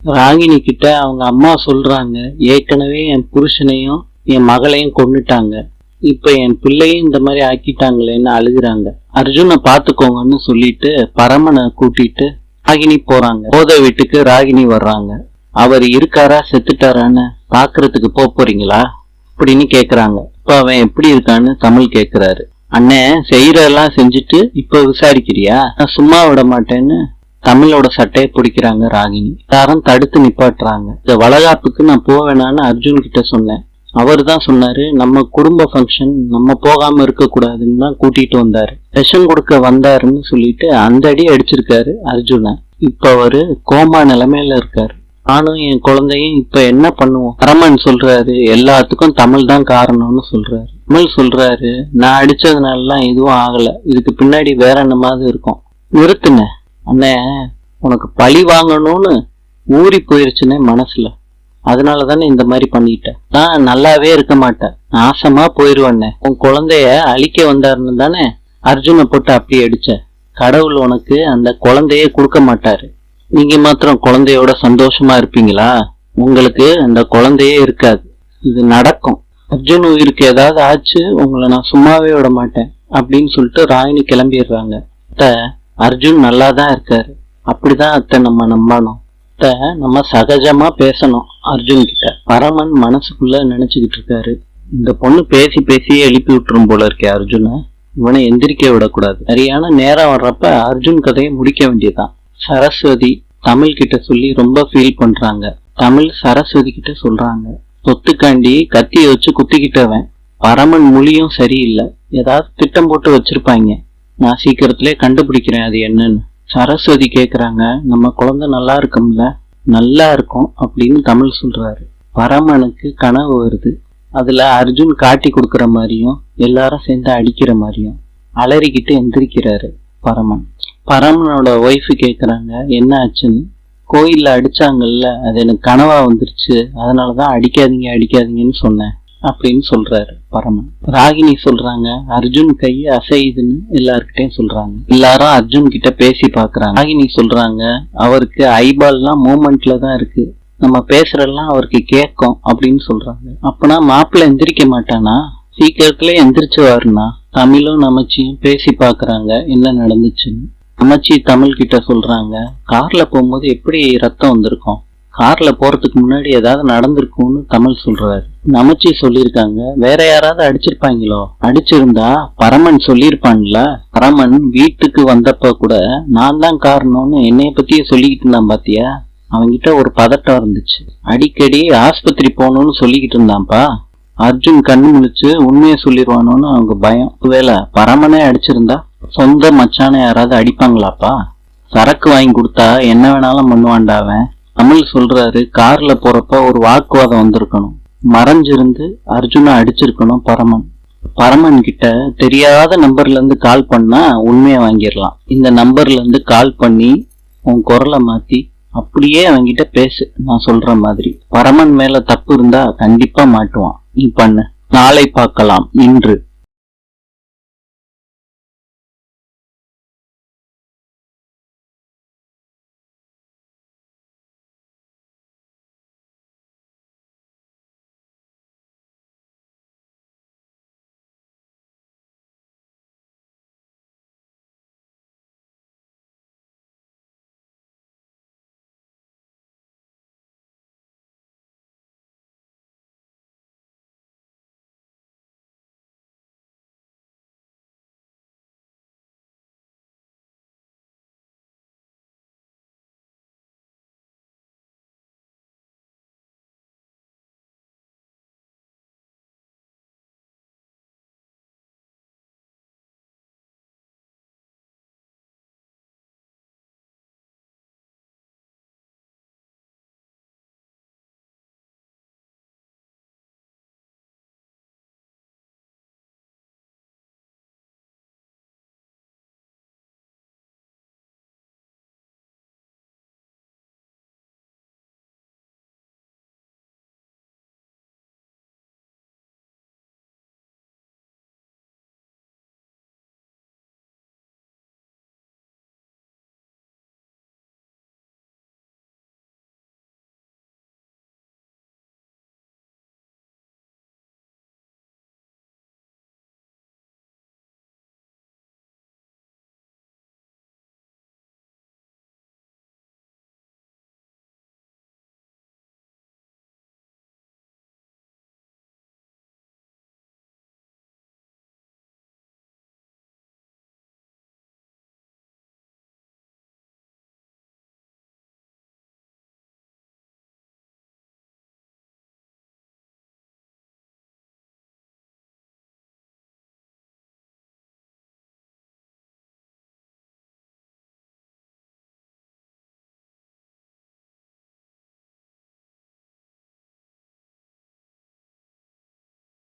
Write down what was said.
ராகினி கிட்ட அவங்க அம்மா சொல்றாங்க, ஏற்கனவே என் புருஷனையும் என் மகளையும் கொன்னுட்டாங்க, இப்ப என் பிள்ளையும் இந்த மாதிரி ஆக்கிட்டாங்களேன்னு அழுகுறாங்க. அர்ஜுனை பாத்துக்கோங்கன்னு சொல்லிட்டு பரமனை கூட்டிட்டு ராகினி போறாங்க. போத வீட்டுக்கு ராகினி வர்றாங்க. அவர் இருக்காரா செத்துட்டாரான்னு பாக்குறதுக்கு போறீங்களா அப்படின்னு கேக்குறாங்க. இப்ப அவன் எப்படி இருக்கான்னு தமிழ் கேக்குறாரு. அண்ணன் செய்யறதெல்லாம் செஞ்சுட்டு இப்ப விசாரிக்கிறியா? நான் சும்மா விட மாட்டேன்னு தமிழோட சட்டையை பிடிக்கிறாங்க ராகினி. எல்லாரும் தடுத்து நிப்பாட்டுறாங்க. இந்த வளகாப்புக்கு நான் போவேணான்னு அர்ஜுன் கிட்ட சொன்னேன். அவர் தான் சொன்னாரு, நம்ம குடும்ப ஃபங்க்ஷன், நம்ம போகாம இருக்க கூடாதுன்னு தான் கூட்டிட்டு வந்தாரு. விஷம் கொடுக்க வந்தாருன்னு சொல்லிட்டு அந்த அடி அடிச்சிருக்காரு அர்ஜுன. இப்ப அவரு கோமா நிலைமையில இருக்காரு. நானும் என் குழந்தையும் இப்ப என்ன பண்ணுவோம்? பரமன் சொல்றாரு, எல்லாத்துக்கும் தமிழ் தான் காரணம்னு சொல்றாரு. தமிழ் சொல்றாரு, நான் அடிச்சதுனாலலாம் எதுவும் ஆகல, இதுக்கு பின்னாடி வேற என்னமாவது இருக்கும். நிறுத்துன அண்ணே, உனக்கு பழி வாங்கணும்னு ஊறி போயிருச்சுன்னே மனசுல, அதனாலதானே இந்த மாதிரி பண்ணிட்டேன். நான் நல்லாவே இருக்க மாட்டேன், நாசமா போயிருவேன்னே. உன் குழந்தைய அழிக்க வந்தாருன்னு தானே அர்ஜுனை போட்டு அப்படி அடிச்ச. கடவுள் உனக்கு அந்த குழந்தைய கொடுக்க மாட்டாரு. நீங்க மாத்திரம் குழந்தையோட சந்தோஷமா இருப்பீங்களா? உங்களுக்கு அந்த குழந்தையே இருக்காது. இது நடக்கும். அர்ஜுன் உயிருக்கு ஏதாவது ஆச்சு, உங்களை நான் சும்மாவே விட மாட்டேன் அப்படின்னு சொல்லிட்டு ராகினி கிளம்பிடுறாங்க. அர்ஜுன் நல்லாதான் இருக்காரு, அப்படிதான் அத்தை நம்ம நம்பணும். அத்தை நம்ம சகஜமா பேசணும் அர்ஜுன் கிட்ட. பரமன் மனசுக்குள்ள நினைச்சுக்கிட்டு இருக்காரு, இந்த பொண்ணு பேசி பேசியே எழுப்பி விட்டுரும் போல இருக்கே அர்ஜுனை, இவனை எந்திரிக்க விடக்கூடாது. சரியான நேரம் வர்றப்ப அர்ஜுன் கதையை முடிக்க வேண்டியதான். சரஸ்வதி தமிழ் கிட்ட சொல்லி ரொம்ப ஃபீல் பண்றாங்க. தமிழ் சரஸ்வதி கிட்ட சொல்றாங்க, சொத்துக்காண்டி கத்திய வச்சு குத்திக்கிட்டவன் பரமன் மொழியும் சரியில்லை, ஏதாவது திட்டம் போட்டு வச்சிருப்பாங்க, நான் சீக்கிரத்திலே கண்டுபிடிக்கிறேன் அது என்னன்னு. சரஸ்வதி கேக்குறாங்க, நம்ம குழந்தை நல்லா இருக்கும்ல? நல்லா இருக்கும் அப்படின்னு தமிழ் சொல்றாரு. பரமனுக்கு கனவு வருது. அதுல அர்ஜுன் காட்டி கொடுக்கற மாதிரியும் எல்லாரும் சேர்ந்து அடிக்கிற மாதிரியும் அலறிக்கிட்டு எந்திரிக்கிறாரு பரமன். பரமனோட ஒய்ஃபு கேக்குறாங்க, என்ன ஆச்சுன்னு. கோயில்ல அடிச்சாங்கல்ல, அது எனக்கு கனவா வந்துருச்சு, அதனாலதான் அடிக்காதீங்கன்னு சொன்னேன் அப்படின்னு சொல்றாரு பரமன். ராகினி சொல்றாங்க, அர்ஜுன் கை அசையுதுன்னு எல்லார்கிட்டையும் சொல்றாங்க. எல்லாரும் அர்ஜுன் கிட்ட பேசி பாக்குறாங்க. ராகினி சொல்றாங்க, அவருக்கு ஐபால்லாம் மூமெண்ட்ல தான் இருக்கு, நம்ம பேசுறதெல்லாம் அவருக்கு கேட்கும் அப்படின்னு சொல்றாங்க. அப்பனா மாப்பிள்ளை எந்திரிக்க மாட்டானா? சீக்கிரத்துல எந்திரிச்சுவாருனா? தமிழும் நமச்சியும் பேசி பாக்குறாங்க என்ன நடந்துச்சுன்னு. நமச்சி தமிழ் கிட்ட சொல்றாங்க, கார்ல போகும்போது எப்படி ரத்தம் வந்திருக்கும், கார்ல போறதுக்கு முன்னாடி ஏதாவது நடந்திருக்கும்னு தமிழ் சொல்றாரு. நமச்சி சொல்லியிருக்காங்க, வேற யாராவது அடிச்சிருப்பாங்களோ? அடிச்சிருந்தா பரமன் சொல்லியிருப்பான்ல. பரமன் வீட்டுக்கு வந்தப்ப கூட நான் தான் காரணம்னு என்னைய பத்தியே சொல்லிக்கிட்டு இருந்தான் பாத்தியா? அவன்கிட்ட ஒரு பதட்டம் இருந்துச்சு, அடிக்கடி ஆஸ்பத்திரி போகணும்னு சொல்லிக்கிட்டு இருந்தான்ப்பா. அர்ஜுன் கண்ணு முழிச்சு உண்மையை சொல்லிடுவானோன்னு அவங்க பயம். ஒருவேளை பரமனே அடிச்சிருந்தா சொந்த மச்சான யாராவது அடிப்பாங்களாப்பா? சரக்கு வாங்கி கொடுத்தா என்ன வேணாலும் பண்ணுவான்டாவன். தமிழ் சொல்றாரு, கார்ல போறப்ப ஒரு வாக்குவாதம் வந்திருக்கணும், மறைஞ்சிருந்து அர்ஜுனை அடிச்சிருக்கணும் பரமன். பரமன் கிட்ட தெரியாத நம்பர்ல இருந்து கால் பண்ணா உண்மையை வாங்கிடலாம். இந்த நம்பர்ல இருந்து கால் பண்ணி உன் குரலை மாத்தி அப்படியே அவன்கிட்ட பேசு, நான் சொல்ற மாதிரி. பரமன் மேல தப்பு இருந்தா கண்டிப்பா மாட்டுவான். நீ பண்ணு. நாளை பார்க்கலாம். இன்று